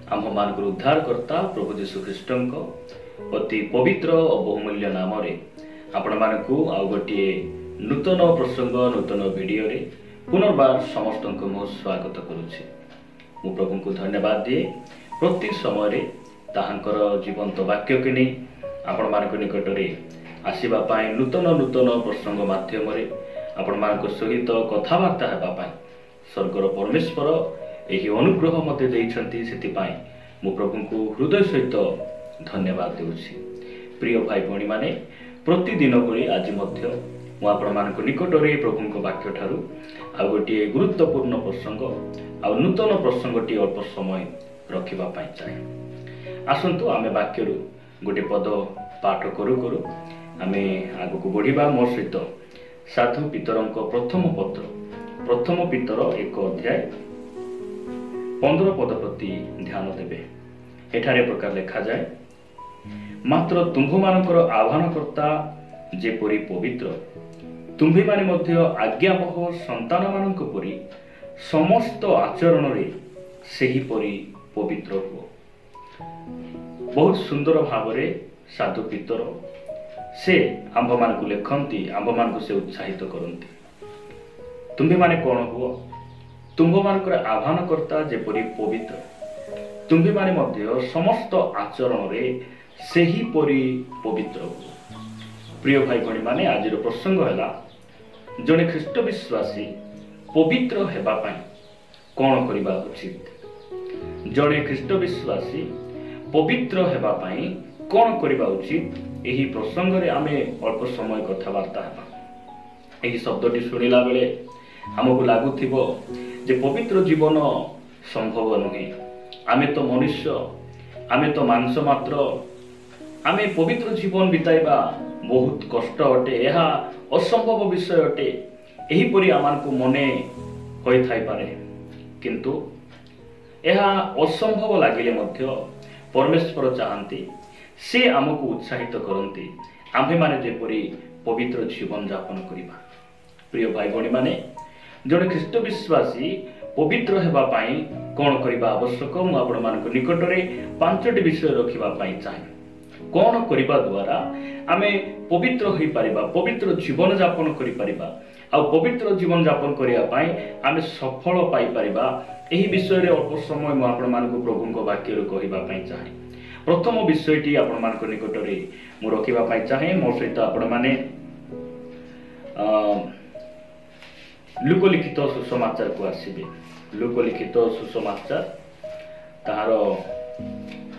आम्भमानकर उद्धारकर्ता प्रभु जीशु ख्रीष्टଙ୍କ अति पवित्र और बहुमूल्य नाम आपण मानकु आउ गोटे नूतन प्रसंग नूतन वीडियो रे पुनर्बार समस्त को स्वागत करुछि। मु प्रभु को धन्यवाद दिए प्रत्येक समय रे ताहांकर जीवंत वाक्य के नहीं आपण मानक निकट रे आसीबा पाए नूतन नूतन प्रसंग माध्यम रे आपण मानक सहित कथावार्ता हेबा पाए स्वर्गर परमेश्वर यही अनुग्रह मते देइछंती सेति पाए मु प्रभु को हृदय सहित धन्यवाद देउछि। प्रिय भाई भणी माने प्रतिदिन भली आज मध्य मु आपण मानक निकट रे प्रभु को वाक्य ठारू आ गोटे गुरुत्वपूर्ण प्रसंग आ नूतन प्रसंगटी अल्प समय रखिबा पाए चाहे। आसंतु आमे वाक्य रु गोटे पद पाठ करू करू आमे आगु को बढ़िबा। मो सहित साधु पितरंक प्रथम पत्र प्रथम पितर 1 अध्याय 15 पद प्रति ध्यान देबे। एठारे प्रकार लिखा जाए, मात्र तुम्भ मानकर आह्वानकर्ता जेपरि पवित्र तुम्भे माने मध्य आज्ञावह संतान मानक परि समस्त आचरण रे सेही परि पवित्र हो। बहुत सुंदर भाव रे साधु पितर से आंभ मान को लिखती, आंभ मान को से उत्साहित करती। तुम्भे माने कौन हुआ? तुम्भ मानकर आह्वानकर्ता जेपरि पवित्र तुम्भे माने मध्य समस्त आचरण रे सेही परि पवित्र हो। प्रिय भाई भणी माने आज प्रसंग है जड़े ख्रीष्ट विश्वासी पवित्र हेबा पाई कौन करबा उचित। जड़े ख्रीष्ट विश्वासी पवित्र हेबा पाई कौन करबा उचित यही प्रसंग रे आमे अल्प समय कथावार्ता हेबा। यही शब्दटी सुनिला बेले हमको लागुथिबो जे पवित्र जीवन संभव नहे। आमे तो मनुष्य, आमे तो मांस मात्र, आमे पवित्र जीवन बिताइबा बहुत कष्ट अटे, यह असंभव विषय अटे यही परि आमानकु मने होई थाई पारे। किंतु यह असंभव लागिले मध्य परमेश्वर चाहंती से आमको उत्साहित करती आम्भे माने जेपरि पवित्र जीवन यापन करिबा। प्रिय भाई भणी माने जड़े ख्रीष्ट विश्वासी पवित्र हेबा पाई कौन करबा आवश्यक मु आपण मानक निकट रे 5टी विषय रखिबा पाई चाहे। कौन करबा द्वारा आमे पवित्र होई परिबा, पवित्र जीवन यापन करि परिबा आ पवित्र जीवन यापन करिया पाई आमे सफल पाई परिबा एही विषय रे अल्प समय मु आपण मानक प्रभु को वाक्य रे कहिबा पाई चाहे। प्रथम विषयटी आपण मानक निकट रे मु रखिबा पाई चाहे। मो सहित आपण माने लुकलिखित सुसमाचार को आसीबे। लुकलिखित सुसमाचार ताहार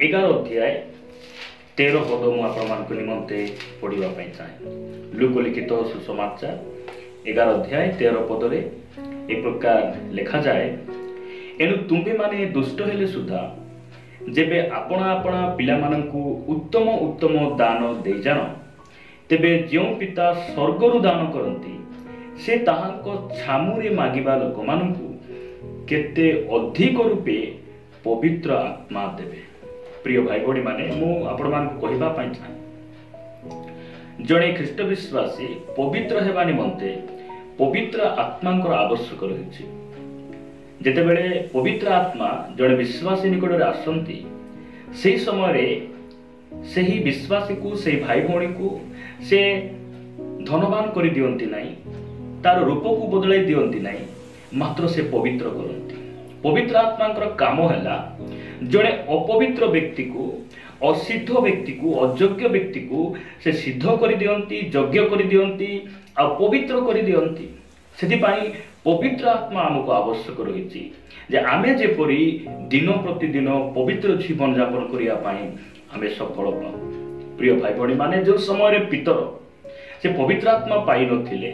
11 अध्याय 13 पद मु आपण मानक निमंते पढिबा पाई चाहे। लुकलिखित सुसमाचार 11 अध्याय 13 पद रे ए प्रकार लिखा जाए, एनु तुम्बे माने दुष्ट हेले सुधा जेबे आपणा आपणा पिला मानकु उत्तम उत्तम दान दे जान, तेबे जेउ पिता स्वर्गरु दान करंती से ताहांको छामुरे मागिबा लोक मानकु केते अधिक रूपे पवित्र आत्मा देबे। प्रिय भाई भणी माने मु आपण मानकु कहिबा पाई चाहे, जणे ख्रीष्ट विश्वासी पवित्र हेबा निमंते पवित्र आत्मांकर आवश्यक रहिछि। जेते बेले पवित्र आत्मा जड़े विश्वासी निकट रे आसंती से समय रे सेही विश्वासी को से भाई भणी को से धनवान करि दियंती नाही, तार रूप को बदलाई दियंती नाही, मात्र से पवित्र करंती। पवित्र आत्मांकर काम हैला जड़े अपवित्र व्यक्ति को, असिद्ध व्यक्ति को, अयोग्य व्यक्ति को से सिद्ध करि दियंती, योग्य करि दियंती आ पवित्र करि दियंती। सेति पाई पवित्र आत्मा हमको आवश्यक रही जे आमे जेपरि दिन प्रतिदिन पवित्र जीवन यापन करिया पाई आमे सफल पाऊ। प्रिय भाई भणी माने जो समय रे पितर से पवित्र आत्मा पाई नथिले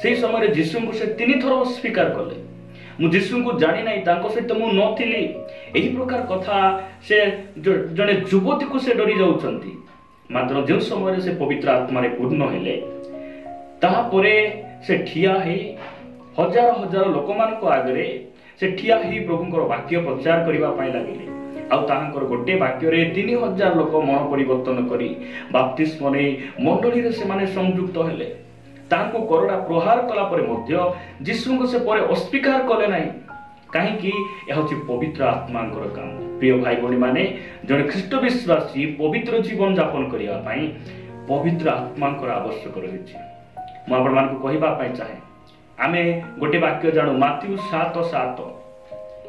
से समय रे यीशु को से 3 थर स्वीकार कले। मु यीशु को जानि नाही, तांको सहित मु नथिली, एही प्रकार कथा से जने युवती को से डरी जाउछंती। मात्र जो समय रे से पवित्र आत्मा रे पूर्ण हेले ताहा परे से ठिया हे हजार हजार लोक मान को आगरे से ठिया ही प्रभुंकर वाक्य प्रचार करबा पाई लागिले। आ ताहांकर गोटे वाक्य रे 3000 लोक मन परिवर्तन करी बाप्तिस्म नै मंडली रे से माने संयुक्त हेले। तांको करोड़ा प्रहार कला परे मध्य यीशु को से परे अस्वीकार कले नाही। कहीं पवित्र आत्मा काम। प्रिय भाई भौणी माने जड़े ख्रीष्ट विश्वासी पवित्र जीवन यापन करने पवित्र आत्मा आवश्यक रही। मुझे चाहे आम गोटे वाक्य जानू माथ्यू 7:7।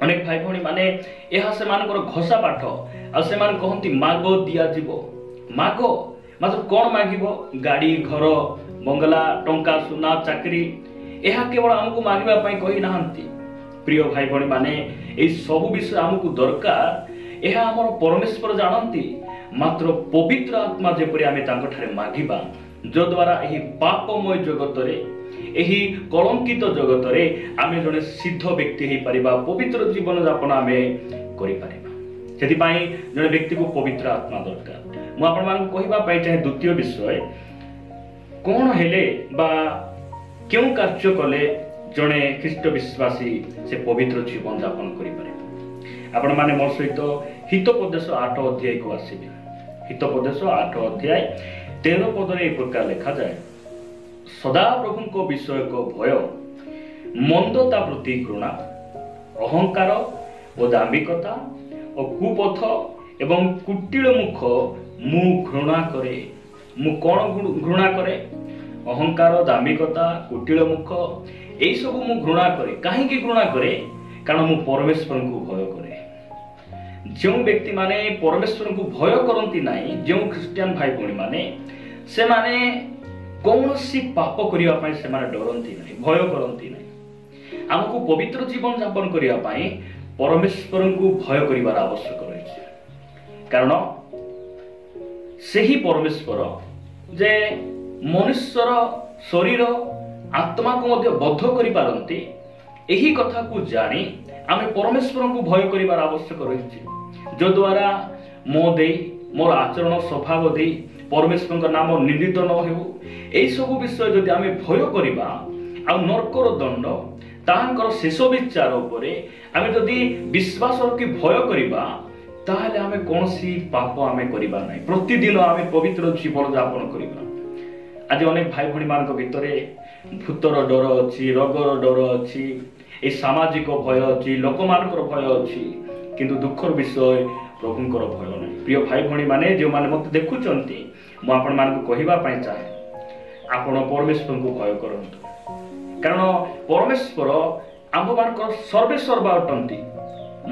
अनेक भाई भौणी माने यह से घोषा पाठ आसे कहती माग दिज्व माग मात्र कौन मागिब गाड़ी घर बंगला टंका सुना चाकरी यह केवल आमको मांगवाई कही ना। प्रिय भाई भौणी माने सब विषय आमको दरकार यह आम परमेश्वर जानती मात्र पवित्र आत्मा जेपरी आम मागिबा जो द्वारा यही पापमय जगत यही कलंकित जगत आम जड़े सिद्ध व्यक्ति हो पारिबा पवित्र जीवन यापन आम कर जड़े व्यक्ति को पवित्र आत्मा दरकार। मुझे कहवाई चाहे द्वितीय विषय कौन हेले बा क्यों कार्य कले जड़े ख्रीष्ट विश्वासी से पवित्र जीवन यापन कर माने मोर सहित हितोपदेश 8 अध्याय को आसबे। हितोपदेश 8 अध्याय 13 पद एक प्रकार लिखा जाए सदा प्रभु को विषय को भय मंदता प्रति घृणा अहंकार और दाम्भिकता और कुपथ एवं कुटिल मुख मु घृणा करे। मु कौन घृणा करे? अहंकार दाम्भिकता कुटिल मुख यही सब मु घृणा करे। कहीं घृणा करे? कारण मु परमेश्वर को भय करे। जो व्यक्ति माने परमेश्वर को भय करती नहीं जो ख्रिस्टियन भाई भौणी माने से माने कौन सी पाप करने से डरती नहीं भय करती नहीं। आमको पवित्र जीवन यापन करने परमेश्वर को भय कर आवश्यक रही। कारण से ही परमेश्वर जे मनुष्यर शरीर आत्मा को मध्य बद्ध कर पारती यही कथा को जानी आम परमेश्वर को भय कर आवश्यक रही जो द्वारा मो दे मोर आचरण स्वभाव दे परमेश्वर नाम निंदित न हो। यही सब विषय जदि आम भय करवा आ नरकर दंड तांकर शेष विचार उपर आम जदि विश्वास रखी भय करवा ताहले आम कौन सी पाप आम करवा ना। प्रतिदिन आम पवित्र जीवन यापन करवा। आज अनेक भाई भौणी मान भितर भूतर डर अच्छी रोगर डर अच्छी ये सामाजिक भय अच्छी लोक मानकर भय अच्छी किंतु दुखर विषय प्रभुंकर भय ना। प्रिय भाई भौणी माने जो माने मत देखुंट मुझे कहवाई चाहे आपण परमेश्वर को भय करंतु कारण परमेश्वर आम मान सर्वे सर्वा अटंती।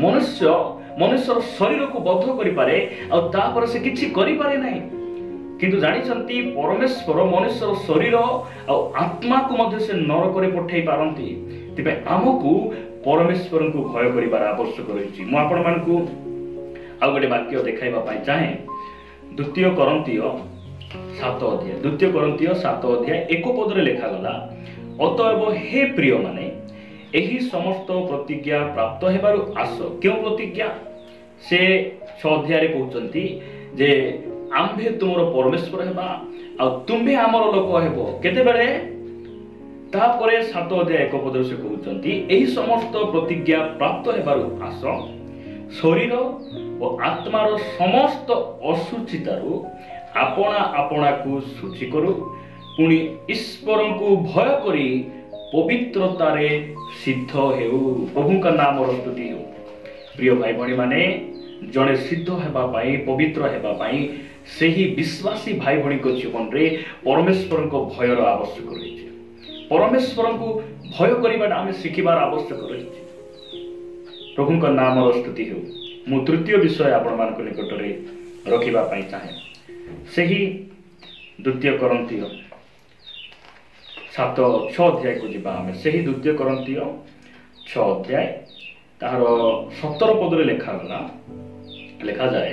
मनुष्य मनुष्यर शरीर को बद्ध करें और से किसी करे ना किंतु जानी परमेश्वर मनुष्यर शरीर और आत्मा को मध्य से नरक पठे पारती आमको परमेश्वर को भय कर आवश्यक रही। मुझे आउ गोटे वाक्य देखा चाहे द्वितीय करंतीय 7 अध्याय 7 अध्याय 1 पदरे लिखागला अतएव हे प्रिय माने यही समस्त प्रतिज्ञा प्राप्त हेबारु आस। क्यों प्रतिज्ञा? से 6 अध्याय कहते जे आम्भे तुमर परमेश्वर हेबा आ तुम्भे आमर लोक हेबो केते बेले तापरे 7 अध्याय 1 पदरे से कहते यही समस्त प्रतिज्ञा प्राप्त हेबारु आस शरीर और आत्मार समस्त असुचितारु आपना आपना को शुचि करू पुणी ईश्वर को भय करी पवित्रतारे सिद्ध हेउ। प्रभु का नाम स्तुति हो। प्रिय भाई भौणी माने जड़े सिद्ध हेबा पाई पवित्र हेबा पाई से ही विश्वासी भाई भौणी को जीवन रे परमेश्वर को भयर आवश्यक रही। परमेश्वर को भय करिबा आमे शिखिबार आवश्यक रही। प्रभु का नाम स्तुति हो। मु तृतीय विषय आपण मान को निकट रे रखिबा पाई चाहे से ही द्वितीय करंतीय 6 अध्याय को जीवा आमे से ही द्वितीय करंतीय 6 अध्याय तार 17 पदरे लिखा जाए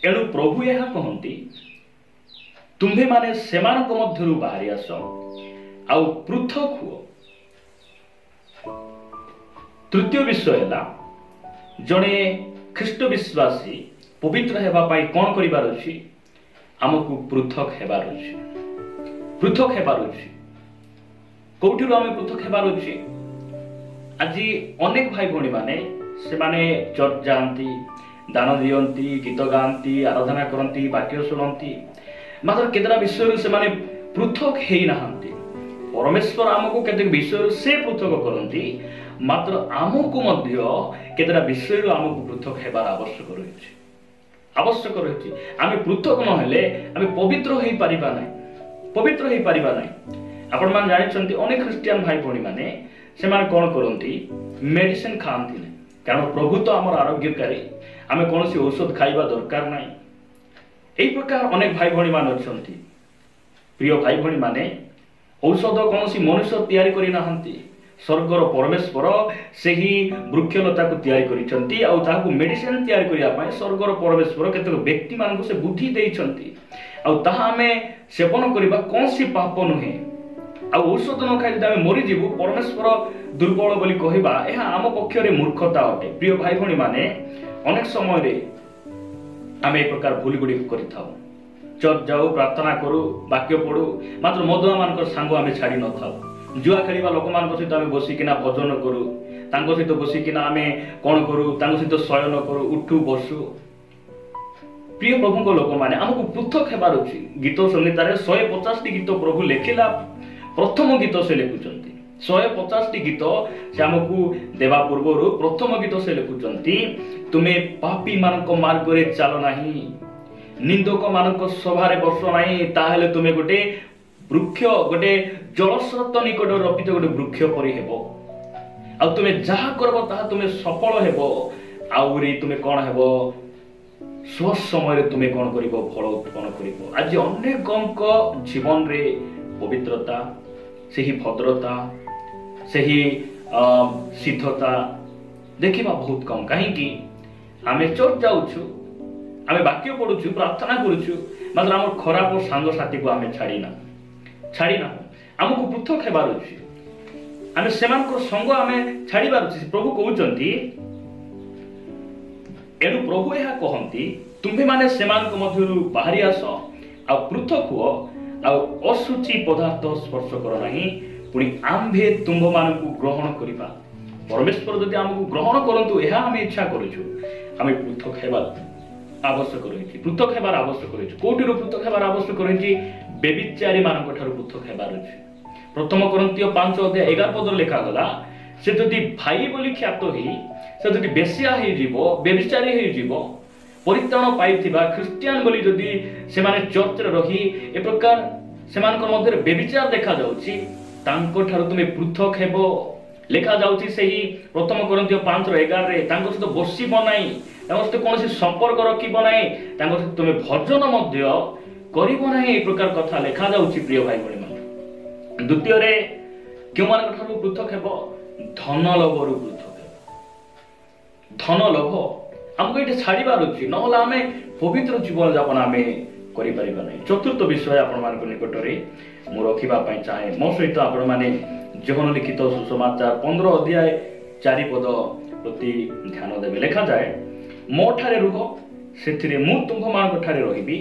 एणु प्रभु यह कहती तुम्भे माने सेमानक मध्यरु बाहरी आस आउ पृथक हुओ। तृतीय विषय है जड़े ख्रीष्ट विश्वासी पवित्र हेबा पाई कौन करिबार अछि आमको पृथक हेबार अछि। पृथक हेबार अछि कोठिरो आमे पृथक हेबार अछि। आज अनेक भाई भौणी माने से माने चर्च जानती दान दियंती गीत गाती आराधना करती वाक्य शुणती मात्र केतरा विषय से माने पृथक हेई नाहंती परमेश्वर आमको केते विषय से पृथक करती मात्र आमको मध्य केतेटा विषय आमको पृथक हेबार आवश्यक रही आम पृथक नहेले आम पवित्र हो पारिबा नहीं पवित्र हो पारिबा नहीं आपण मान जानिछंती अनेक ख्रिस्टियन भाई भणी माने सेमान कोन करंती मेडिसिन खांती नहीं कारण प्रभु तो आमर आरोग्यकारी आम कौन औषध खाइबा दरकार नहीं एही प्रकार अनेक भाई भणी मान अछंती प्रिय भाई भणी माने औषध कौन मनुष्य तैयारी करि नाहंती स्वर्गर परमेश्वर से ही वृक्षलता को तैयारी करिसंती आ ताकू मेडिसिन तैयारी करिया पय स्वर्गर परमेश्वर केते व्यक्ति मान को से बुद्धि देइसंती आ ताहा हमें सेवन करिबा कौन सी पाप नुहे आ औषध न खाइ हम मरि जीवु परमेश्वर दुर्बल बोली कहबा एहा आम पक्षरे मूर्खता अटे प्रिय भाई भणी माने अनेक समय रे आम ए प्रकार भूल गुडी करिथाउ चर्च जाऊ प्रार्थना करू वाक्य पढ़ू मात्र मदुआ मान सांग आम छाड़ी न थाउ जुआ खेलिबा लोक मान सहित आम बसिकिना भजन करू तांको सहित बसिकिना आम कौन करू तांको सहित शयन करू उठू बसू प्रिय प्रभु को लोक माने आमको पृथक हेबार अछि गीत संगीतारे 150 टी गीत प्रभु लेखिला प्रथम गीत से लिखुचंती 150 टी गीत से आमको देवा पूर्व प्रथम गीत से लिखुचंती तुमे पापी मानक मार्ग रे चलो नाही निंदक मानक सभारे बस नाही ताहेले तुमे गोटे वृक्ष गोटे जलस्रोत निकट रपित गोटे वृक्ष परि हेबो आ तुमे जहा करबो ताहा तुमे सफल हेबो आउरी तुमे कोन हेबो स्व समय रे तुमे कोन करिबो फल उत्पन्न करिबो आज अनेकक जीवन रे पवित्रता सही भद्रता सही सिद्धता देखिबा बहुत कम कहीं कि आमे चर्च जाउछु आमे वाक्य पढुछु प्रार्थना करूछु मात्र हमर खराब सांग साथी को आमे छाड़ी ना हमको पृथक हेबार अछि आमे सेमान को संग आमे छाड़ीबार अछि प्रभु कहउचंती एनु प्रभु एहा कहंती तुम्हे माने सेमान को मध्यरु बाहरी आस आ पृथक हो आ असुचि पदार्थ स्पर्श कर नाही पुनी आम्भे तुंभ मान को ग्रहण करिबा परमेश्वर जदि हमको ग्रहण करंतु एहा हम इच्छा करूछु हम पृथक हेबा आवश्यक रही पृथक हेबार आवश्यक रही कोटिरो पृथक हेबार आवश्यक रही बेबिचारी मानक ठारू पृथक हेबार अछि प्रथम कोरिन्थिय 5:11 पद लिखा गला से जदि भाई बोली ख्यात ही से जदि बेसिया हे जीवो बेबिचारी हे जीवो परित्राण पाइथिबा ख्रिस्टियन बोली जदि से माने चर्च रे रही ए प्रकार सेमान को मध्य बेबिचार देखा जाउची तांको ठारू तुमे पृथक हेबो लिखा जाउची सेही प्रथम कोरिन्थिय 5:11 रे तांको सहित बसिबो नाही तांको सहित कोनोसी संपर्क रखिबो नाही तांको सहित तुमे भजन मध्य करिबो नाही ए प्रकार कथा लिखा जाउची प्रिय भाई भणी मान द्वितीय रे क्यों मान ठारू पृथक हेबो धन लोभरु पृथक हेबो धन लोभ हमको एटे छाड़ीबार अछि नहला आमे पवित्र जीवन यापन आमे करि परिबा नाही चतुर्थ विषय आपण मान को निकट रे मु रखिबा पई चाहे मो सहित आपण माने जीवन लिखित सुसमाचार 15 अध्याय 4 पद प्रति ध्यान देबे लिखा जाए मो ठारे रुह सेथिरे मु तुंभ मान ठारे रहिबी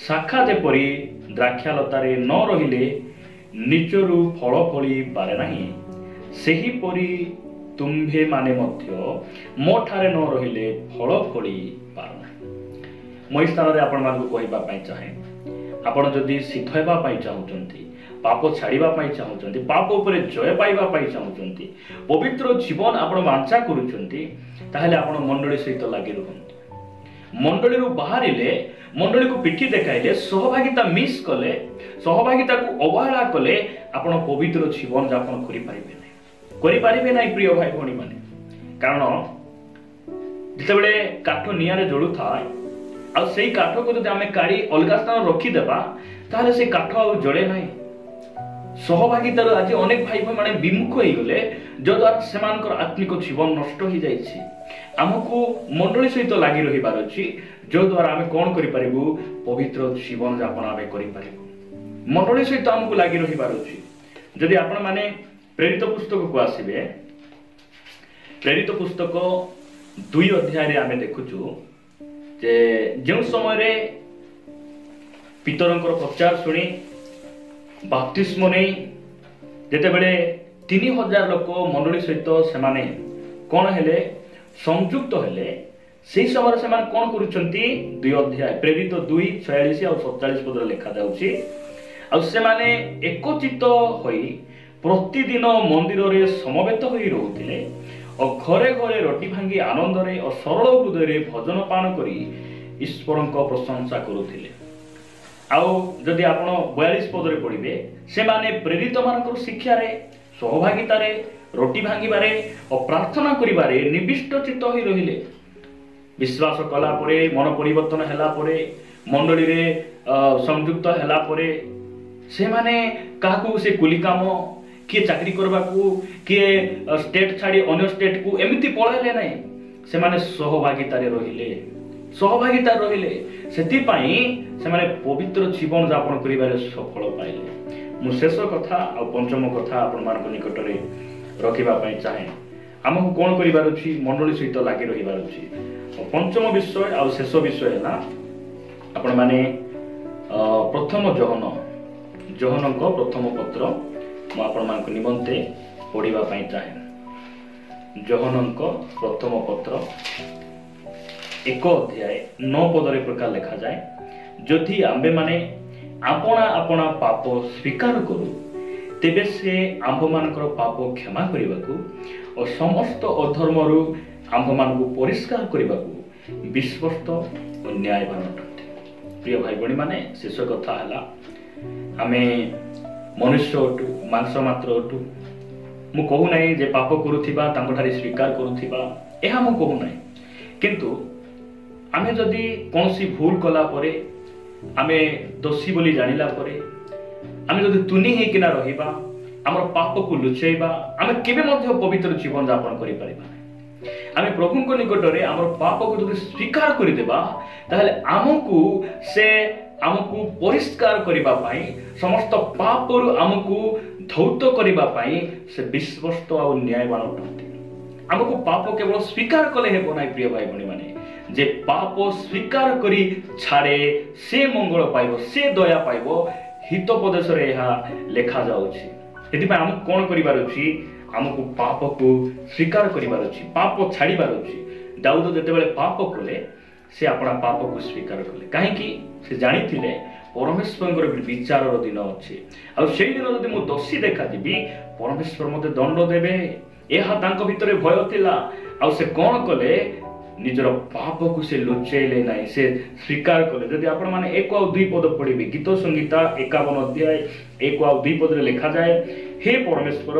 शाखा जेपरी द्राक्षालतारे न रहिले निचरु फल फली पारे नाही सेही परी तुम्भे माने मध्य मो ठारे न रहिले फल फली पार नाही मो स्थान रे आपण मान को कहबा पई चाहे आपण जदी सिद्ध हेबा पई चाहुचंती पाप छाड़ीबा पई चाहुचंती पाप ऊपर जय पाइबा पई चाहुचंती पवित्र जीवन आपण वांछा करूचंती ताहेले आपण मंडली सहित लागि रहंतु मंडली रु बाहरिले मंडली को पिठी देखाइले सहभागिता मिस कले सहभागिता को अवहेला कले आपण पवित्र जीवन यापन करि परिबे नै प्रिय भाई भणी माने कारण जेतेबेले काठ नियारे जळु थाय आ सेही काठ को जदि आमे काढी अलगा स्थान रखी देबा ताले से काठ आ जळे नै सहभागितार आज अनेक भाई भाई माने विमुख हो गले जो द्वारा सेमानकर आत्मिक जीवन नष्ट हो जाइछि हमको मंडली सहित लागि रहिबार अछि जो द्वारा आमे कोन करि परिबु पवित्र जीवन यापन आमे करि परिबु मंडली सहित हमको लागि रहिबार अछि जदि आपण माने प्रेरित पुस्तक को आसीबे प्रेरित पुस्तक 2 अध्याय रे आमे देखुछु जे जो समय रे पितरंकर प्रचार सुनी बाप्तिस्म नहीं जेते बेले 3000 लोक मंडली सहित से माने कोन हेले संयुक्त हेले सेही समय से माने कोन करूचंती 2 अध्याय प्रेरित 2:46 और 47 पद लिखा जाउची ଆଉ ସେମାନେ ଏକଚିତ ହୋଇ ପ୍ରତିଦିନ ମନ୍ଦିରରେ ସମବେତ ହୋଇ ରହୁଥିଲେ ଓ ଘରେ ଘରେ ରୋଟି ଭାଙ୍ଗି ଆନନ୍ଦରେ ଓ ସରଳ ହୃଦୟରେ ଭଜନ ପାନ କରି ଈଶ୍ୱରଙ୍କ ପ୍ରଶଂସା କରୁଥିଲେ। ଆଉ ଯଦି ଆପଣ 42 ପଦରେ ପଢିବେ, ସେମାନେ ପ୍ରେରିତ ମାନଙ୍କର ଶିକ୍ଷାରେ, ସହଭାଗିତାରେ, ରୋଟି ଭାଙ୍ଗିବାରେ ଓ ପ୍ରାର୍ଥନା କରିବାରେ ନିବିଷ୍ଟ ଚିତ୍ତ ହୋଇ ରହିଲେ। ବିଶ୍ୱାସ କଲା ପରେ, ମନ ପରିବର୍ତ୍ତନ ହେଲା ପରେ, ମଣ୍ଡଳୀରେ ସଂଯୁକ୍ତ ହେଲା ପରେ ସେମାନେ କାହାକୁ ସେ କୁଲି କାମ, କିଏ ଚାକିରି କରିବାକୁ, କିଏ ଷ୍ଟେଟ୍ ଛାଡ଼ି ଅନ୍ୟ ଷ୍ଟେଟକୁ ଏମିତି ପଳାଇଲେ ନାହିଁ। ସେମାନେ ସହଭାଗିତାରେ ରହିଲେ, ସହଭାଗିତାରେ ରହିଲେ। ସେଥିପାଇଁ ସେମାନେ ପବିତ୍ର ଜୀବନ ଯାପନ କରିବାରେ ସଫଳ ପାଇଲେ। ମୁଁ ଶେଷ କଥା ଆଉ ପଞ୍ଚମ କଥା ଆପଣମାନଙ୍କ ନିକଟରେ ରଖିବା ପାଇଁ ଚାହେଁ। ଆମକୁ କ'ଣ କରିବାର ଅଛି? ମଣ୍ଡଳୀ ସହିତ ଲାଗି ରହିବାର ଅଛି। ପଞ୍ଚମ ବିଷୟ ଆଉ ଶେଷ ବିଷୟ ହେଲା ଆପଣମାନେ ପ୍ରଥମ ଜହନଙ୍କ ପ୍ରଥମ ପତ୍ର ମୁଁ ଆପଣମାନଙ୍କ ନିମନ୍ତେ ପଢ଼ିବା ପାଇଁ ଚାହେଁ। ଜହନଙ୍କ ପ୍ରଥମ ପତ୍ର 1 ଅଧ୍ୟାୟ 9 ପଦରେ ପ୍ରକାର ଲେଖାଯାଏ, ଯଦି ଆମ୍ଭେମାନେ ଆପଣା ଆପଣା ପାପ ସ୍ୱୀକାର କରୁ, ତେବେ ସେ ଆମ୍ଭମାନଙ୍କର ପାପ କ୍ଷମା କରିବାକୁ ଓ ସମସ୍ତ ଅଧର୍ମରୁ ଆମ୍ଭମାନଙ୍କୁ ପରିଷ୍କାର କରିବାକୁ ବିଶ୍ୱସ୍ତ ଓ ନ୍ୟାୟବାନ ଅଟନ୍ତି। ପ୍ରିୟ ଭାଇ ଭଉଣୀମାନେ, ଶେଷ କଥା ହେଲା ଆମେ ମନୁଷ୍ୟ ଅଟୁ, ମାଂସ ମାତ୍ର ଅଟୁ। ମୁଁ କହୁନାହିଁ ଯେ ପାପ କରୁଥିବା ତାଙ୍କଠାରେ ସ୍ୱୀକାର କରୁଥିବା, ଏହା ମୁଁ କହୁନାହିଁ। କିନ୍ତୁ ଆମେ ଯଦି କୌଣସି ଭୁଲ କଲା ପରେ, ଆମେ ଦୋଷୀ ବୋଲି ଜାଣିଲା ପରେ ଆମେ ଯଦି ତୁନି ହେଇକିନା ରହିବା, ଆମର ପାପକୁ ଲୁଚେଇବା, ଆମେ କେବେ ମଧ୍ୟ ପବିତ୍ର ଜୀବନ ଯାପନ କରିପାରିବା ନାହିଁ। ଆମେ ପ୍ରଭୁଙ୍କ ନିକଟରେ ଆମର ପାପକୁ ଯଦି ସ୍ୱୀକାର କରିଦେବା, ତାହେଲେ ଆମକୁ ପରିଷ୍କାର କରିବା ପାଇଁ, ସମସ୍ତ ପାପରୁ ଆମକୁ ଧୌତ କରିବା ପାଇଁ ସେ ବିଶ୍ୱସ୍ତ ଆଉ ନ୍ୟାୟବାନ ଅଟନ୍ତି। ଆମକୁ ପାପ କେବଳ ସ୍ୱୀକାର କଲେ ହେବ ନାହିଁ। ପ୍ରିୟ ଭାଇ ଭଉଣୀମାନେ, ଯେ ପାପ ସ୍ୱୀକାର କରି ଛାଡ଼େ ସେ ମଙ୍ଗଳ ପାଇବ, ସେ ଦୟା ପାଇବ। ହିତୋପଦେଶରେ ଏହା ଲେଖାଯାଉଛି। ସେଥିପାଇଁ ଆମକୁ କ'ଣ କରିବାର ଅଛି? ଆମକୁ ପାପକୁ ସ୍ୱୀକାର କରିବାର ଅଛି, ପାପ ଛାଡ଼ିବାର ଅଛି। ଦାଉଦ ଯେତେବେଳେ ପାପ କଲେ, ସେ ଆପଣା ପାପକୁ ସ୍ୱୀକାର କଲେ। କାହିଁକି? ସେ ଜାଣିଥିଲେ ପରମେଶ୍ୱରଙ୍କର ବିଚାରର ଦିନ ଅଛି, ଆଉ ସେଇ ଦିନ ଯଦି ମୁଁ ଦୋଷୀ ଦେଖାଯିବି, ପରମେଶ୍ୱର ମୋତେ ଦଣ୍ଡ ଦେବେ। ଏହା ତାଙ୍କ ଭିତରେ ଭୟ ଥିଲା। ଆଉ ସେ କ'ଣ କଲେ? ନିଜର ପାପକୁ ସେ ଲୁଚେଇଲେ ନାହିଁ, ସେ ସ୍ୱୀକାର କଲେ। ଯଦି ଆପଣମାନେ 1 ଆଉ 2 ପଦ ପଢ଼ିବେ, ଗୀତ ସଂହିତା 51 ଅଧ୍ୟାୟ 1 ଆଉ 2 ପଦରେ ଲେଖାଯାଏ, ହେ ପରମେଶ୍ୱର,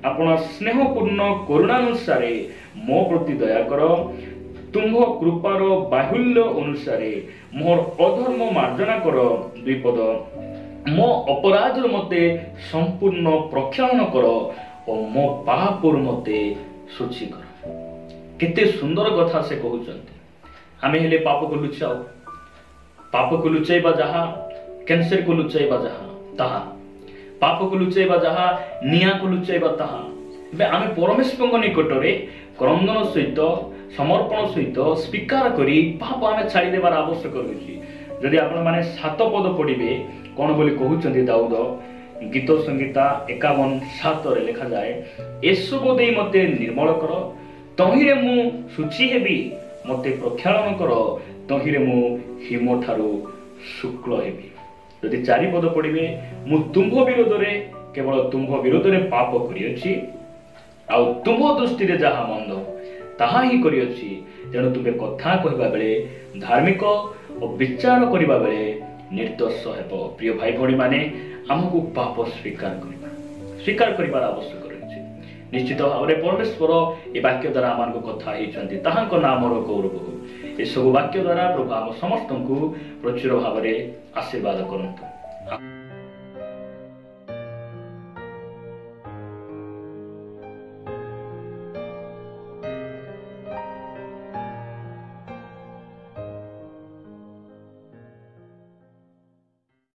ଆପଣ ସ୍ନେହପୂର୍ଣ୍ଣ କରୁଣାନୁସାରେ ମୋ ପ୍ରତି ଦୟା କର। ତୁମ୍ଭ କୃପାର ବାହୁଲ୍ୟ ଅନୁସାରେ ମୋର ଅଧର୍ମ ମାର୍ଜନା କର। 2 ପଦ, ମୋ ଅପରାଧରୁ ମୋତେ ସମ୍ପୂର୍ଣ୍ଣ ପ୍ରକ୍ଷାଳନ କର ଓ ମୋ ପାପରୁ ମୋତେ ଶୁଚି କର। କେତେ ସୁନ୍ଦର କଥା ସେ କହୁଛନ୍ତି। ଆମେ ହେଲେ ପାପକୁ ଲୁଚାଉ। ପାପକୁ ଲୁଚାଇବା ଯାହା, କ୍ୟାନ୍ସରକୁ ଲୁଚାଇବା ଯାହା ତାହା, ପାପକୁ ଲୁଚାଇବା ଯାହା, ନିଆଁକୁ ଲୁଚାଇବା ତାହା। ଏବେ ଆମେ ପରମେଶ୍ୱରଙ୍କ ନିକଟରେ କ୍ରନ୍ଦନ ସହିତ, ସମର୍ପଣ ସହିତ ସ୍ୱୀକାର କରି ପାପ ଆମେ ଛାଡ଼ିଦେବାର ଆବଶ୍ୟକ ରହିଛି। ଯଦି ଆପଣମାନେ 7 ପଦ ପଢ଼ିବେ, କ'ଣ ବୋଲି କହୁଛନ୍ତି ଦାଉଦ? ଗୀତ ସଂହିତା 51:7 ଲେଖାଯାଏ, ଏସବୁ ଦେଇ ମୋତେ ନିର୍ମଳ କର, ତହିଁରେ ମୁଁ ଶୁଚି ହେବି। ମୋତେ ପ୍ରକ୍ଷାଳନ କର, ତହିଁରେ ମୁଁ ହିମଠାରୁ ଶୁକ୍ଳ ହେବି। ଯଦି 4 ପଦ ପଢ଼ିବେ, ମୁଁ ତୁମ୍ଭ ବିରୋଧରେ, କେବଳ ତୁମ୍ଭ ବିରୋଧରେ ପାପ କରିଅଛି, ଆଉ ତୁମ୍ଭ ଦୃଷ୍ଟିରେ ଯାହା ମନ୍ଦ ତାହା ହିଁ କରିଅଛି। ତେଣୁ ତୁମେ କଥା କହିବା ବେଳେ ଧାର୍ମିକ ଓ ବିଚାର କରିବା ବେଳେ ନିର୍ଦ୍ଦୋଷ ହେବ। ପ୍ରିୟ ଭାଇ ଭଉଣୀମାନେ, ଆମକୁ ପାପ ସ୍ୱୀକାର କରିବାର ଆବଶ୍ୟକ ରହିଛି। ନିଶ୍ଚିତ ଭାବରେ ପରମେଶ୍ୱର ଏ ବାକ୍ୟ ଦ୍ୱାରା ଆମମାନଙ୍କୁ କଥା ହେଇଛନ୍ତି। ତାହାଙ୍କ ନାମର ଗୌରବ ହେଉ। ଏସବୁ ବାକ୍ୟ ଦ୍ୱାରା ପ୍ରଭୁ ଆମ ସମସ୍ତଙ୍କୁ ପ୍ରଚୁର ଭାବରେ ଆଶୀର୍ବାଦ କରନ୍ତୁ।